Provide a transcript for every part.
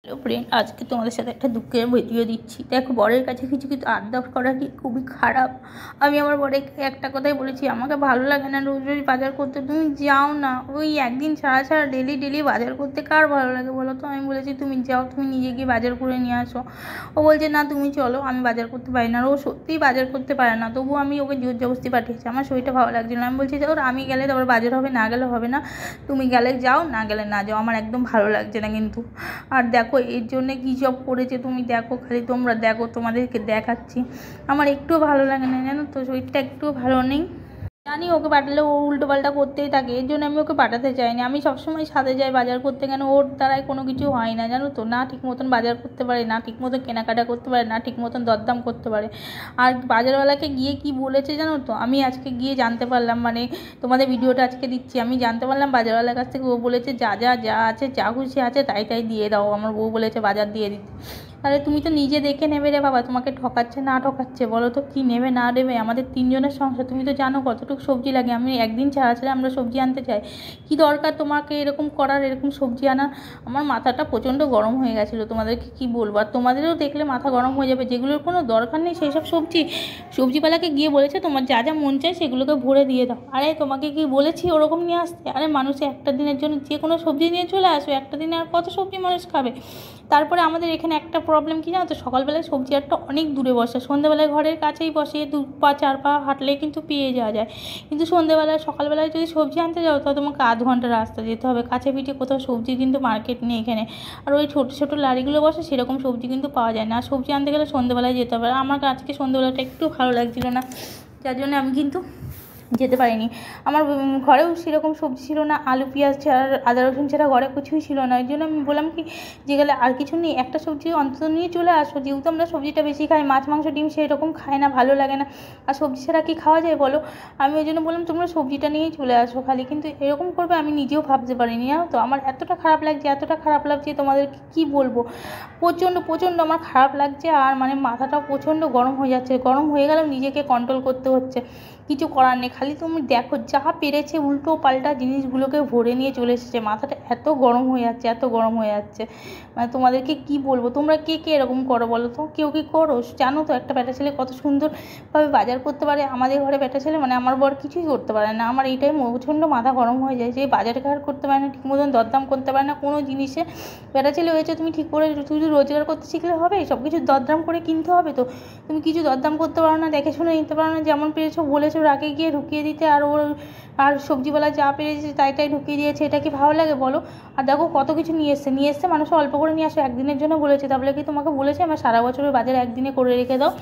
Hello friend, আজকে তোমাদের সাথে একটা দুঃখের ভিডিও দিচ্ছি। দেখো, বরের কাছে কিছু কিছু আবদার করা কি খুবই খারাপ। আমি আমার বরকে একটা কথাই বলেছি, আমাকে ভালো লাগে না রোজ রোজ বাজার করতে, তুমি যাও না। ওই একদিন ছাড়া ছাড়া ডেলি ডেলি বাজার করতে কার ভালো লাগে বলো তো? আমি বলেছি তুমি যাও, তুমি নিজে গিয়ে বাজার করে নিয়ে আসো। ও বলছে না তুমি চলো, আমি বাজার করতে পারি না। ও সত্যিই বাজার করতে পারে না, তবুও আমি ওকে জোর জবরদস্তি পাঠিয়েছি। আমার শরীরটা ভালো লাগছিল না। আমি বলছি ওর আমি গেলে তারপর বাজার হবে, না গেলে হবে না। তুমি গেলে যাও, না গেলে না যাও, আমার একদম ভালো লাগছে না কিন্তু। আর দেখো এর জন্য কী সব করেছে তুমি দেখো, খালি তোমরা দেখো, তোমাদেরকে দেখাচ্ছি। আমার একটুও ভালো লাগে না, জানো তো, শরীরটা একটুও ভালো নেই। জানি ওকে পাঠালে ও উল্টো পাল্টা করতেই থাকে, এর জন্য আমি ওকে পাঠাতে চাইনি। আমি সবসময় সাথে যাই বাজার করতে, কেন ওর দ্বারাই কোনো কিছু হয় না, জানো তো। না ঠিক মতন বাজার করতে পারে, না ঠিক মতন কেনাকাটা করতে পারে, না ঠিক মতন দরদাম করতে পারে। আর বাজারওয়ালাকে গিয়ে কি বলেছে জানো তো, আমি আজকে গিয়ে জানতে পারলাম, মানে তোমাদের ভিডিওটা আজকে দিচ্ছি, আমি জানতে পারলাম বাজারওয়ালার কাছ থেকে। ও বলেছে যা যা যা আছে, যা খুশি আছে তাই তাই দিয়ে দাও। আমার বউ বলেছে বাজার দিয়ে দিতে। তাহলে তুমি তো নিজে দেখে নেবে রে বাবা, তোমাকে ঠকাচ্ছে না ঠকাচ্ছে বলো তো? কি নেবে না নেবে, আমাদের তিনজনের সংসার, তুমি তো জানো কতটুকু সবজি লাগে। আমি একদিন ছাড়া ছাড়া আমরা সবজি আনতে চাই। কি দরকার তোমাকে এরকম করার, এরকম সবজি আনা? আমার মাথাটা প্রচণ্ড গরম হয়ে গেছিলো, তোমাদেরকে কি বলবো। আর তোমাদেরও দেখলে মাথা গরম হয়ে যাবে, যেগুলোর কোনো দরকার নেই সেই সব সবজিওয়ালাকে গিয়ে বলেছে তোমার যা যা মন চায় সেগুলোকে ভরে দিয়ে দাও। আরে তোমাকে কি বলেছি ওরকম নিয়ে আসতে? আরে মানুষে একটা দিনের জন্য যে কোনো সবজি নিয়ে চলে আসো, একটা দিনে আর কত সবজি মানুষ খাবে? তারপরে আমাদের এখানে একটা প্রবলেম কী জানো তো, সকালবেলায় সবজি হাটটা অনেক দূরে বসে, সন্ধ্যেবেলায় ঘরের কাছেই বসে, 2 পা 4 পা হাঁটলে কিন্তু পেয়ে যাওয়া যায়। কিন্তু সন্ধ্যেবেলায় সকালবেলায় যদি সবজি আনতে যাও তাহলে তোমাকে আধ ঘন্টা রাস্তা যেতে হবে। কাছে পিঠে কোথাও সবজি কিন্তু মার্কেট নেই এখানে। আর ওই ছোটো ছোটো লারিগুলো বসে, সেরকম সবজি কিন্তু পাওয়া যায় না। সবজি আনতে গেলে সন্ধ্যেবেলায় যেতে হবে। আর আমার আজকে সন্ধ্যেবেলাটা একটু ভালো লাগছিল না, যার জন্য আমি কিন্তু যেতে পারিনি। আমার ঘরেও সেরকম সবজি ছিল না, আলু পেঁয়াজ ছাড়া আদা রসুন ছাড়া ঘরে কিছুই ছিল না। ওই জন্য আমি বললাম কি, যে গেলে আর কিছু নেই, একটা সবজি অন্তত নিয়ে চলে আসো। যেহেতু আমরা সবজিটা বেশি খাই, মাছ মাংস ডিম সেরকম খাই না, ভালো লাগে না। আর সবজি ছাড়া কি খাওয়া যায় বলো? আমি ওই জন্য বললাম তোমরা সবজিটা নিয়েই চলে আসো খালি। কিন্তু এরকম করবে আমি নিজেও ভাবতে পারিনি, জানো তো। আমার এতটা খারাপ লাগছে, এতটা খারাপ লাগছে, তোমাদেরকে কী বলবো। প্রচণ্ড প্রচণ্ড আমার খারাপ লাগছে। আর মানে মাথাটাও প্রচণ্ড গরম হয়ে যাচ্ছে। গরম হয়ে গেলেও নিজেকে কন্ট্রোল করতে হচ্ছে, কিছু করার নেই। খালি তুমি দেখো, যা পেরেছে উল্টো পাল্টা জিনিসগুলোকে ভরে নিয়ে চলে এসেছে। মাথাটা এত গরম হয়ে যাচ্ছে, এত গরম হয়ে যাচ্ছে, মানে তোমাদেরকে কি বলবো। তোমরা কে কে এরকম করো বলো তো? কেউ কি করো? জানো তো একটা বেটা ছেলে কত সুন্দরভাবে বাজার করতে পারে। আমাদের ঘরে বেটা ছেলে, মানে আমার বর কিছুই করতে পারে না। আমার এইটাই প্রচণ্ড মাথা গরম হয়ে যায়, যে বাজার ঘাট করতে পারে না, ঠিক মতন দরদাম করতে পারে না কোনো জিনিসে। বেটা ছেলে হয়েছে, তুমি ঠিক করে শুধু রোজগার করতে শিখলে হবে? সব কিছু দরদাম করে কিনতে হবে তো? তুমি কিছু দরদাম করতে পারো না, দেখে শুনে নিতে পারো না, যেমন পেরেছো বলেছো রাগে গিয়ে ঢুকিয়ে দিতে। আর সবজিওয়ালা যা পেরেছে তাই তাই ঢুকিয়ে দিয়েছে। এটা কি ভালো লাগে বলো? আর দেখো কত কিছু নিয়ে এসছে মানুষ অল্প করে নিয়ে আসো, একদিনের জন্য বলেছে। তাহলে কি তোমাকে বলেছে আমার সারা বছরের বাজার একদিনে করে রেখে দাও?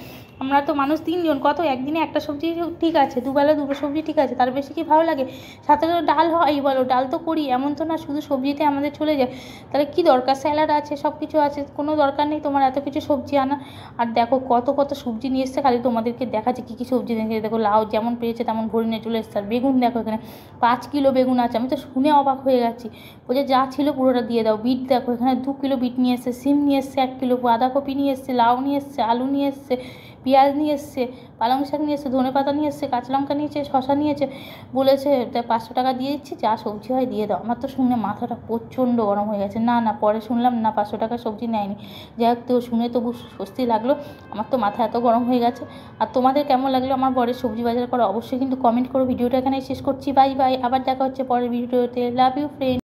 আমরা তো মানুষ তিনজন, কত একদিনে একটা সবজি ঠিক আছে, দুবেলা দুটো সবজি ঠিক আছে, তার বেশি কি ভালো লাগে? সাথে তো ডাল হয় বলো, ডাল তো করি, এমন তো না শুধু সবজিতে আমাদের চলে যায়। তাহলে কি দরকার? স্যালাড আছে, সব কিছু আছে, কোনো দরকার নেই তোমার এত কিছু সবজি আনা। আর দেখো কত কত সবজি নিয়ে এসছে, খালি তোমাদেরকে দেখাচ্ছে কী কী সবজি নিয়ে। দেখো লাউ যেমন পেয়েছে তেমন ভরে নিয়ে চলে এসছে। আর বেগুন দেখো, এখানে 5 কিলো বেগুন আছে। আমি তো শুনে অবাক হয়ে গেছি। বলছে যা ছিল পুরোটা দিয়ে দাও। বিট দেখো, এখানে 2 কিলো বিট নিয়ে এসছে, সিম নিয়ে এসছে 1 কিলো, বাঁধাকপি নিয়ে এসছে, লাউ নিয়ে এসছে, আলু নিয়ে এসছে, পেঁয়াজ নিয়ে এসছে, পালং শাক নিয়ে এসছে, ধনেপাতা নিয়ে এসছে, কাঁচা লঙ্কা নিয়েছে, শশা নিয়েছে। বলেছে 500 টাকা দিয়ে দিচ্ছি, যা সবজি হয় দিয়ে দাও। আমার তো শুনে মাথাটা প্রচণ্ড গরম হয়ে গেছে। না না, পরে শুনলাম না 500 টাকা সবজি নেয়নি। যাই হোক, তো শুনে তবু স্বস্তি লাগলো। আমার তো মাথা এত গরম হয়ে গেছে। আর তোমাদের কেমন লাগলো আমার বরের সবজি বাজার করা, অবশ্যই কিন্তু কমেন্ট করো। ভিডিওটা এখানে শেষ করছি, বাই বাই। আবার দেখা হচ্ছে পরের ভিডিওতে। Love you friend.